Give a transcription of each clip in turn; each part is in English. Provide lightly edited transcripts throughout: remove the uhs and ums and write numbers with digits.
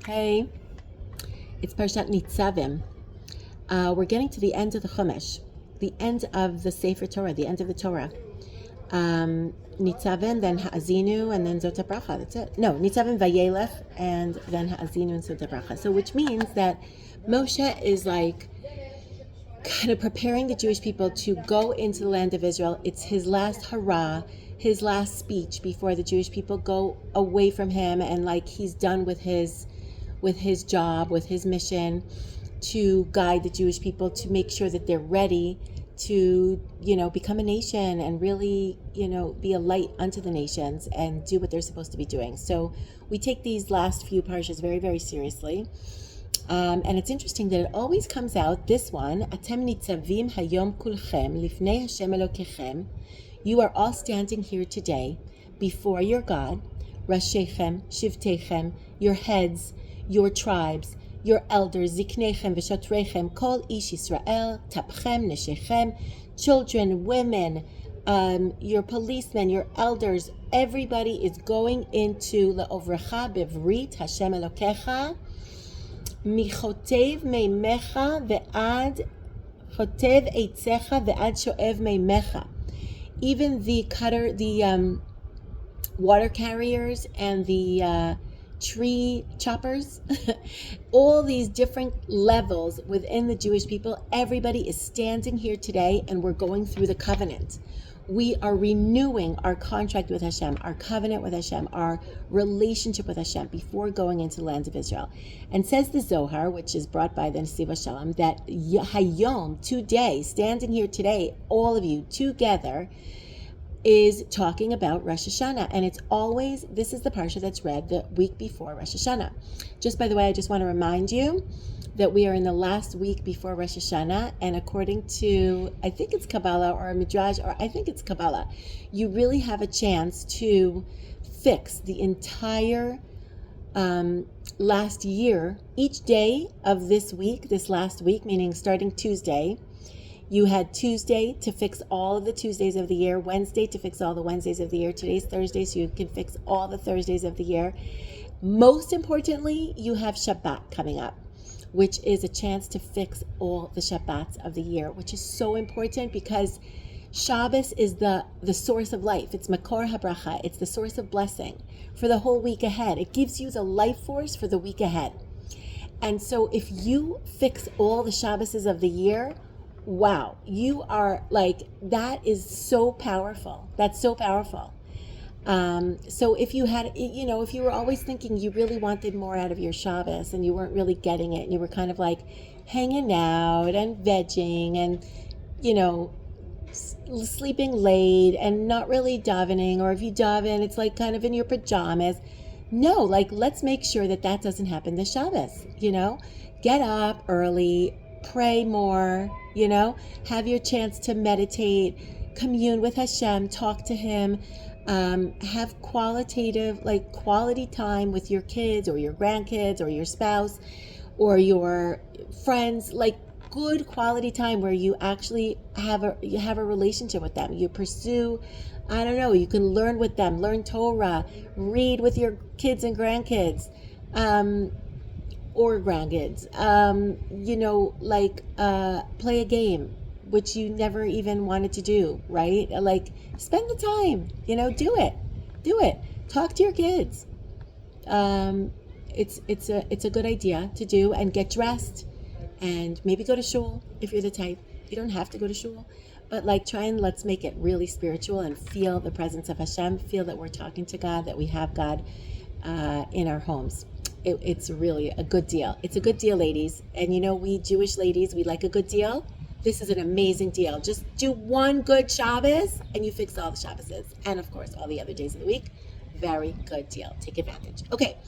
Hey, it's Parshat Nitzavim. We're getting to the end of the Chumash, the end of the Sefer Torah, the end of the Torah. Nitzavim, then Ha'azinu, and then Zot HaBracha. That's it. No, Nitzavim Vayelech, and then Ha'azinu and Zot HaBracha. So which means that Moshe is like kind of preparing the Jewish people to go into the land of Israel. It's his last hurrah, his last speech before the Jewish people go away from him, and like he's done with his job, with his mission to guide the Jewish people to make sure that they're ready to, become a nation and really, be a light unto the nations and do what they're supposed to be doing. So we take these last few parshas very, very seriously. And it's interesting that it always comes out, this one, Atem nitzavim hayom kulchem lifnei Hashem Elokechem. You are all standing here today before your God, Rashechem, Shivtechem, your heads, your tribes, your elders, Ziknechem v'shatrechem, Kol Ish Yisrael, Tapchem, Neshechem, children, women, your policemen, your elders, everybody is going into Le'ovrecha Bevrit Hashem Elokecha, Michotev Meimecha ve'ad Chotev Eitzecha ve'ad Shoev Meimecha. Even the water carriers and the tree choppers, all these different levels within the Jewish people, everybody is standing here today and we're going through the covenant. We are renewing our contract with Hashem, our covenant with Hashem, our relationship with Hashem before going into the land of Israel. And says the Zohar, which is brought by the Nesiv Shalom, that Hayom, today, standing here today, all of you together, is talking about Rosh Hashanah. And it's always, this is the parsha that's read the week before Rosh Hashanah. Just by the way, I just want to remind you that we are in the last week before Rosh Hashanah, and according to, I think it's Kabbalah or a Midrash, or I think it's Kabbalah, you really have a chance to fix the entire last year. Each day of this week, this last week, meaning starting Tuesday, you had Tuesday to fix all of the Tuesdays of the year, Wednesday to fix all the Wednesdays of the year, today's Thursday, so you can fix all the Thursdays of the year. Most importantly, you have Shabbat coming up, which is a chance to fix all the Shabbats of the year, which is so important because Shabbos is the source of life. It's Makor HaBracha. It's the source of blessing for the whole week ahead. It gives you the life force for the week ahead. And so if you fix all the Shabboses of the year, wow, you are like, that is so powerful. That's so powerful. So if you had, if you were always thinking you really wanted more out of your Shabbos and you weren't really getting it, and you were kind of like hanging out and vegging and, sleeping late and not really davening, or if you daven, it's like kind of in your pajamas. No, like, let's make sure that doesn't happen this Shabbos, Get up early, pray more, have your chance to meditate, commune with Hashem, talk to Him, have quality time with your kids or your grandkids or your spouse or your friends, like good quality time where you actually have a relationship with them. You pursue, you can learn with them, learn Torah, read with your kids and grandkids, or grandkids, play a game, which you never even wanted to do, right? Like, spend the time, do it. Talk to your kids. It's a good idea to do, and get dressed and maybe go to shul if you're the type. You don't have to go to shul, but let's make it really spiritual and feel the presence of Hashem, feel that we're talking to God, that we have God in our homes. It's really a good deal. It's a good deal, ladies. And we Jewish ladies, we like a good deal. This is an amazing deal. Just do one good Shabbos and you fix all the Shabboses. And of course, all the other days of the week. Very good deal. Take advantage. Okay,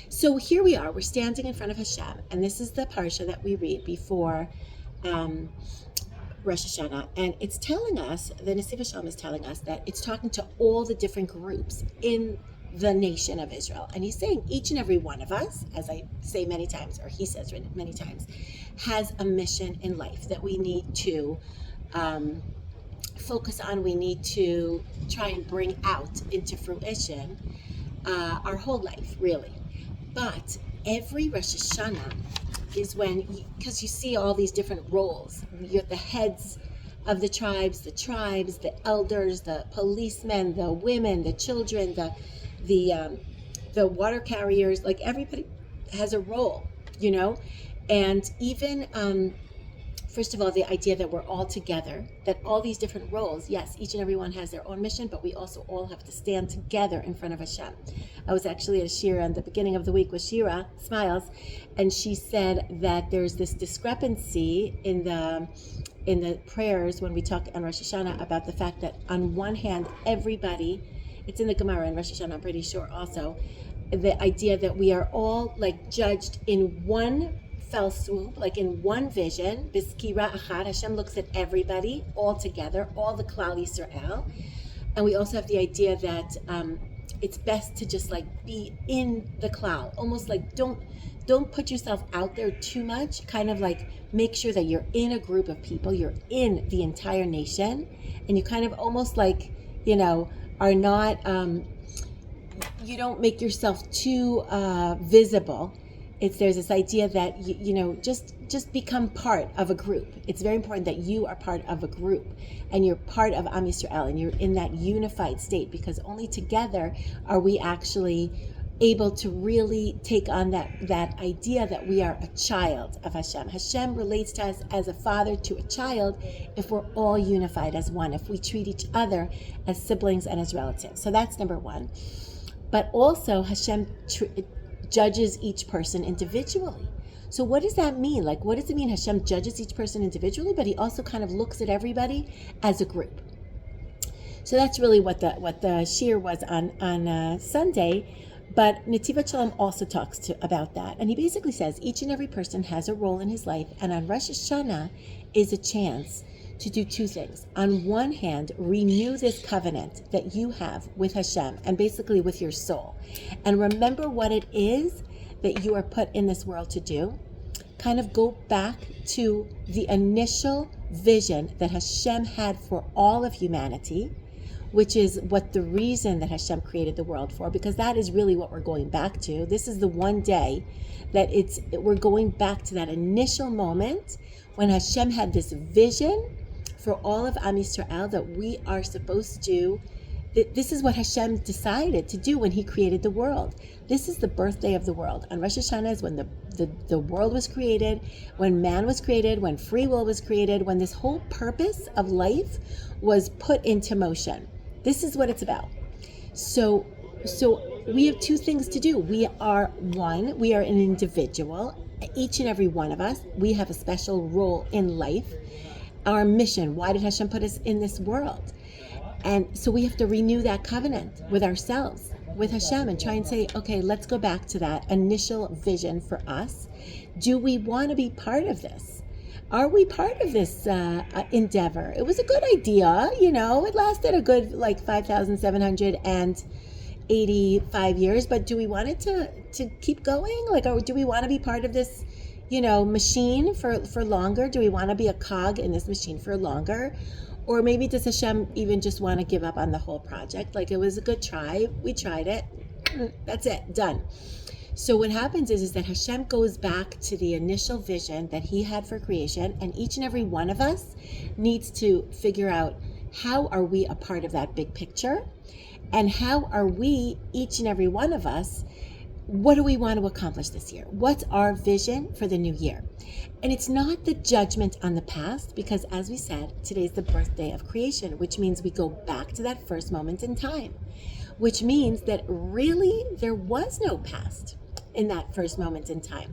so here we are. We're standing in front of Hashem. And this is the parsha that we read before Rosh Hashanah. And it's telling us, the Nesiv Shalom is telling us that it's talking to all the different groups in the nation of Israel. And he's saying each and every one of us, as I say many times, or he says many times, has a mission in life that we need to focus on. We need to try and bring out into fruition our whole life, really. But every Rosh Hashanah is when, because you see all these different roles. You're the heads of the tribes, the elders, the policemen, the women, the children, the water carriers. Like everybody has a role, and even first of all, the idea that we're all together, that all these different roles, yes, each and every one has their own mission, but we also all have to stand together in front of Hashem. I was actually at a shira at the beginning of the week with Shira, Smiles, and she said that there's this discrepancy in the prayers when we talk on Rosh Hashanah about the fact that on one hand, everybody, it's in the Gemara in Rosh Hashanah, I'm pretty sure also, the idea that we are all like judged in one fell swoop, like in one vision, biskira achad. Hashem looks at everybody all together, all the Klal Yisrael, and we also have the idea that it's best to just like be in the cloud, almost like don't put yourself out there too much. Kind of like make sure that you're in a group of people, you're in the entire nation, and you kind of almost like are not. You don't make yourself too visible. There's this idea that just become part of a group. It's very important that you are part of a group and you're part of Am Yisrael and you're in that unified state, because only together are we actually able to really take on that idea that we are a child of Hashem. Hashem relates to us as a father to a child if we're all unified as one, if we treat each other as siblings and as relatives. So that's number one. But also Hashem judges each person individually. So what does that mean? Like, what does it mean Hashem judges each person individually, but he also kind of looks at everybody as a group? So that's really what the shir was on Sunday. But Netivat Shalom also talks about that. And he basically says each and every person has a role in his life. And on Rosh Hashanah is a chance to do two things. On one hand, renew this covenant that you have with Hashem and basically with your soul. And remember what it is that you are put in this world to do. Kind of go back to the initial vision that Hashem had for all of humanity, which is what the reason that Hashem created the world for, because that is really what we're going back to. This is the one day that we're going back to that initial moment when Hashem had this vision for all of Am Yisrael that we are supposed to. This is what Hashem decided to do when he created the world. This is the birthday of the world. And Rosh Hashanah is when the world was created, when man was created, when free will was created, when this whole purpose of life was put into motion. This is what it's about. So we have two things to do. We are one, we are an individual. Each and every one of us, we have a special role in life. Our mission, why did Hashem put us in this world? And so we have to renew that covenant with ourselves, with Hashem, and try and say, okay, let's go back to that initial vision for us. Do we want to be part of this? Are we part of this endeavor? It was a good idea, it lasted a good 5,785 years, but do we want it to keep going? Or do we want to be part of this, machine for longer? Do we want to be a cog in this machine for longer? Or maybe does Hashem even just want to give up on the whole project? Like, it was a good try. We tried it. That's it. Done. So what happens is that Hashem goes back to the initial vision that he had for creation, and each and every one of us needs to figure out, how are we a part of that big picture? And how are we, each and every one of us, what do we want to accomplish this year? What's our vision for the new year? And it's not the judgment on the past, because as we said, today's the birthday of creation, which means we go back to that first moment in time, which means that really there was no past in that first moment in time.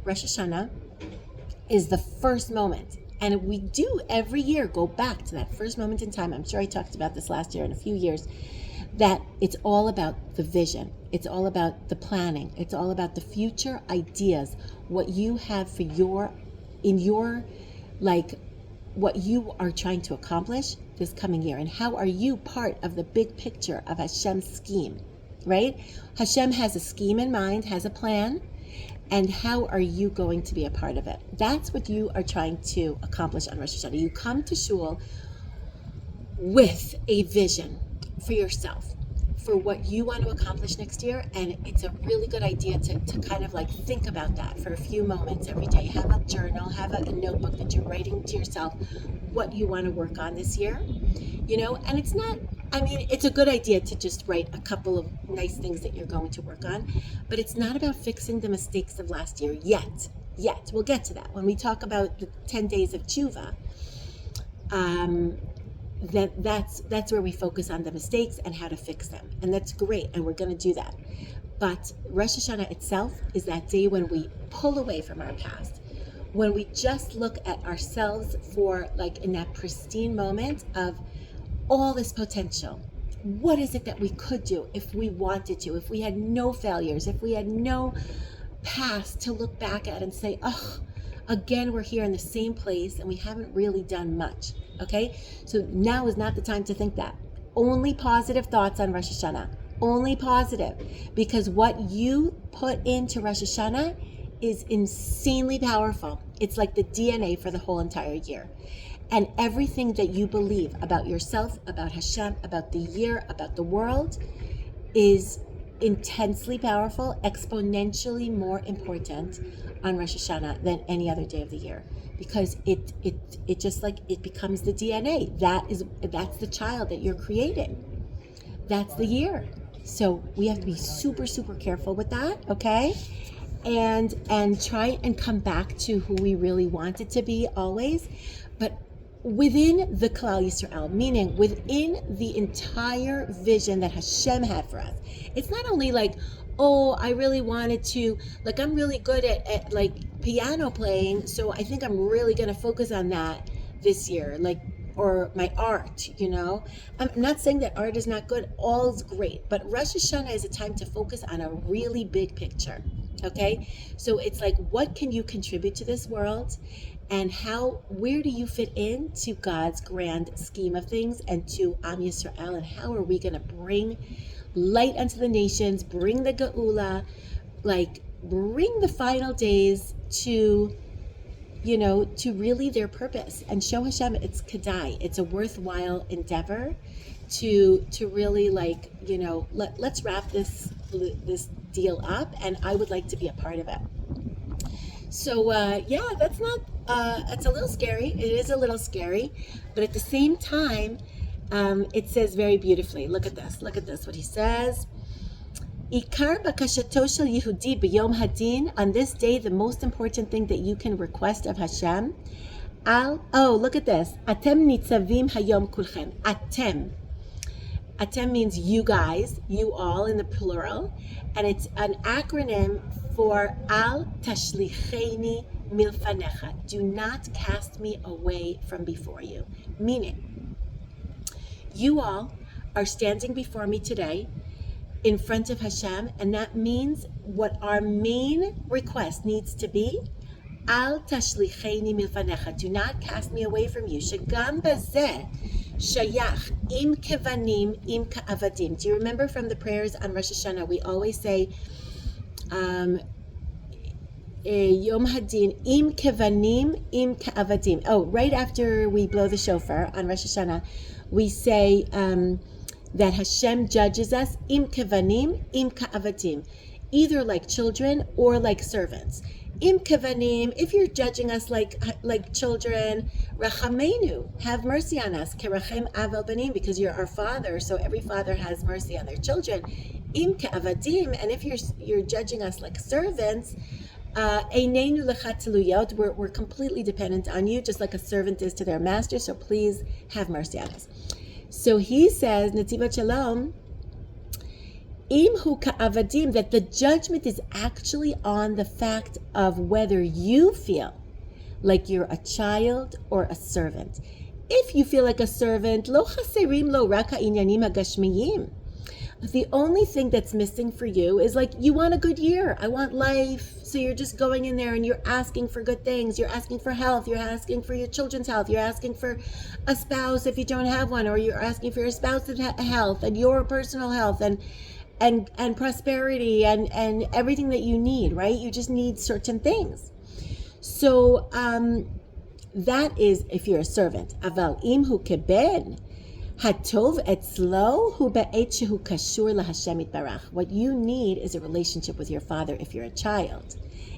Rosh Hashanah is the first moment. And we do every year go back to that first moment in time. I'm sure I talked about this last year in a few years, that it's all about the vision. It's all about the planning. It's all about the future ideas, what you have for what you are trying to accomplish this coming year. And how are you part of the big picture of Hashem's scheme, right? Hashem has a scheme in mind, has a plan, and how are you going to be a part of it? That's what you are trying to accomplish on Rosh Hashanah. You come to shul with a vision for yourself. for what you want to accomplish next year. And it's a really good idea to kind of like think about that for a few moments every day. Have a journal, have a notebook that you're writing to yourself what you want to work on this year, and it's not, it's a good idea to just write a couple of nice things that you're going to work on, but it's not about fixing the mistakes of last year yet. We'll get to that when we talk about the 10 days of tshuva. That's where we focus on the mistakes and how to fix them, and that's great, and we're going to do that. But Rosh Hashanah itself is that day when we pull away from our past, when we just look at ourselves for like in that pristine moment of all this potential. What is it that we could do if we wanted to, if we had no failures, if we had no past to look back at and say, oh, again, we're here in the same place and we haven't really done much. Okay, so now is not the time to think that. Only positive thoughts on Rosh Hashanah. Only positive. Because what you put into Rosh Hashanah is insanely powerful. It's like the DNA for the whole entire year. And everything that you believe about yourself, about Hashem, about the year, about the world is intensely powerful, exponentially more important on Rosh Hashanah than any other day of the year. Because it just like it becomes the DNA. That's the child that you're creating. That's the year. So we have to be super, super careful with that, okay? And try and come back to who we really want it to be always, but within the Klal Yisrael, meaning within the entire vision that Hashem had for us. It's not only like, oh, I really wanted to, like, I'm really good at like piano playing, so I think I'm really going to focus on that this year, like, or my art, I'm not saying that art is not good, all is great, but Rosh Hashanah is a time to focus on a really big picture, okay? So it's like, what can you contribute to this world? And where do you fit into God's grand scheme of things and to Am Yisrael? And how are we going to bring light unto the nations, bring the Geula, like bring the final days to really their purpose and show Hashem it's Kedai. It's a worthwhile endeavor to really like, let's wrap this deal up, and I would like to be a part of it. So that's not, it's a little scary. It is a little scary, but at the same time, it says very beautifully. Look at this, what he says. Ikar bakashato shel Yehudi b'yom hadin, on this day, the most important thing that you can request of Hashem, look at this. Atem nitzavim hayom kulchem. Atem means you guys, you all in the plural, and it's an acronym for Al Tashlicheni Milfanecha. Do not cast me away from before you. Meaning, you all are standing before me today in front of Hashem, and that means what our main request needs to be, Al Tashlicheni Milfanecha. Do not cast me away from you. Shagam bazeh Shayach im kevanim im ka'avadim. Do you remember from the prayers on Rosh Hashanah, we always say, Yom Hadin im kevanim im ka'avadim. Oh, right after we blow the shofar on Rosh Hashanah, we say that Hashem judges us im kevanim im ka'avadim, either like children or like servants. Im kevanim, if you're judging us like children, rachamenu, have mercy on us, kerachem aval banim, because you're our father, so every father has mercy on their children. Im ke'avadim, and if you're judging us like servants, einenu lecha teluyot, we're completely dependent on you, just like a servant is to their master, so please have mercy on us. So he says, Netivat Shalom, Imhu ka'avadim, that the judgment is actually on the fact of whether you feel like you're a child or a servant. If you feel like a servant, lo chaserim lo raka inyanim hagashmiyim. The only thing that's missing for you is like, you want a good year. I want life. So you're just going in there and you're asking for good things. You're asking for health. You're asking for your children's health. You're asking for a spouse if you don't have one, or you're asking for your spouse's health and your personal health and prosperity and everything that you need, right? You just need certain things. So that is if you're a servant. Aval imhu keben Hatov etzlo hu be'et shehu kashur laHashem yitbarach. What you need is a relationship with your father if you're a child.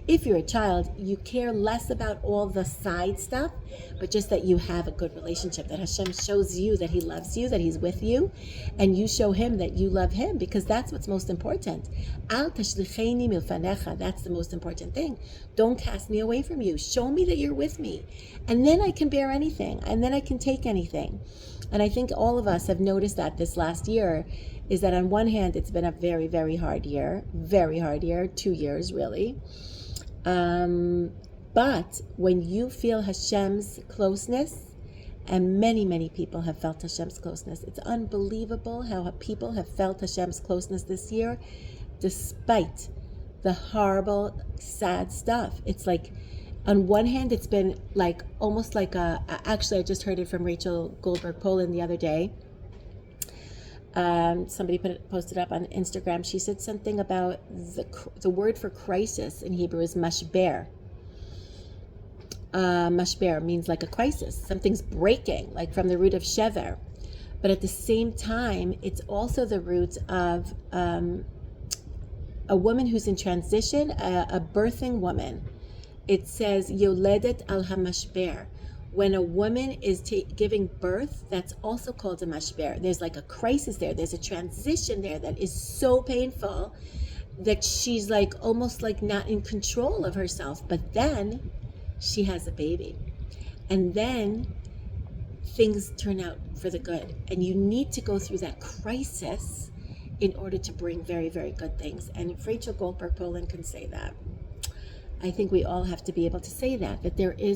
If you're a child, you care less about all the side stuff, but just that you have a good relationship, that Hashem shows you that He loves you, that He's with you, and you show Him that you love Him, because that's what's most important. Al tashlicheni milfanecha, that's the most important thing. Don't cast me away from you. Show me that you're with me, and then I can bear anything, and then I can take anything. And I think all of us have noticed that this last year, is that on one hand, it's been a very, very hard year, 2 years really. But when you feel Hashem's closeness, and many, many people have felt Hashem's closeness, it's unbelievable how people have felt Hashem's closeness this year, despite the horrible, sad stuff. It's like, on one hand, it's been like almost like actually, I just heard it from Rachel Goldberg Poland the other day. Somebody posted up on Instagram. She said something about the word for crisis in Hebrew is mashber. Mashber means like a crisis. Something's breaking, like from the root of shever. But at the same time, it's also the root of a woman who's in transition, a birthing woman. It says yoledet al hamashber. When a woman is giving birth, that's also called a mashber. There's like a crisis there. There's a transition there that is so painful that she's like almost like not in control of herself. But then she has a baby. And then things turn out for the good. And you need to go through that crisis in order to bring very, very good things. And if Rachel Goldberg Poland can say that, I think we all have to be able to say that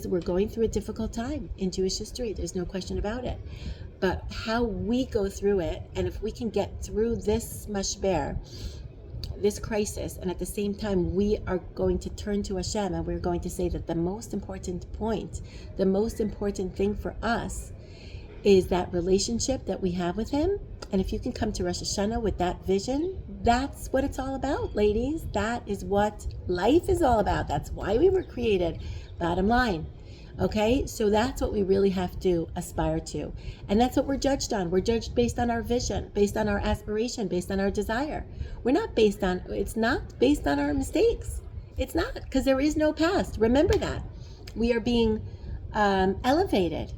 we're going through a difficult time in Jewish history. There's no question about it. But how we go through it, and if we can get through this mashber, this crisis, and at the same time we are going to turn to Hashem, and we're going to say that the most important thing for us is that relationship that we have with Him. And if you can come to Rosh Hashanah with that vision, that's what it's all about, ladies. That is what life is all about. That's why we were created, bottom line. Okay, so that's what we really have to aspire to. And that's what we're judged on. We're judged based on our vision, based on our aspiration, based on our desire. It's not based on our mistakes. It's not, because there is no past. Remember that. We are being elevated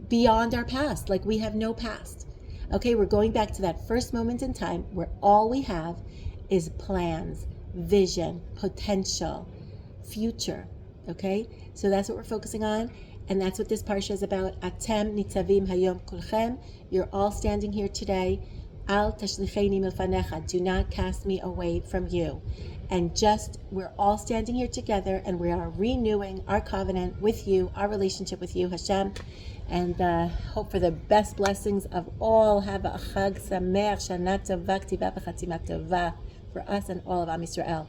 beyond our past, like we have no past. Okay, we're going back to that first moment in time where all we have is plans, vision, potential, future. Okay, so that's what we're focusing on, and that's what this parsha is about. Atem nitzavim hayom kulchem. You're all standing here today. Al tashlicheni milfanecha. Do not cast me away from you. And we're all standing here together, and we are renewing our covenant with you, our relationship with you, Hashem, and hope for the best blessings of all. Have a chag sameach, shana tova, ktiva v'chatima tova for us and all of Am Yisrael.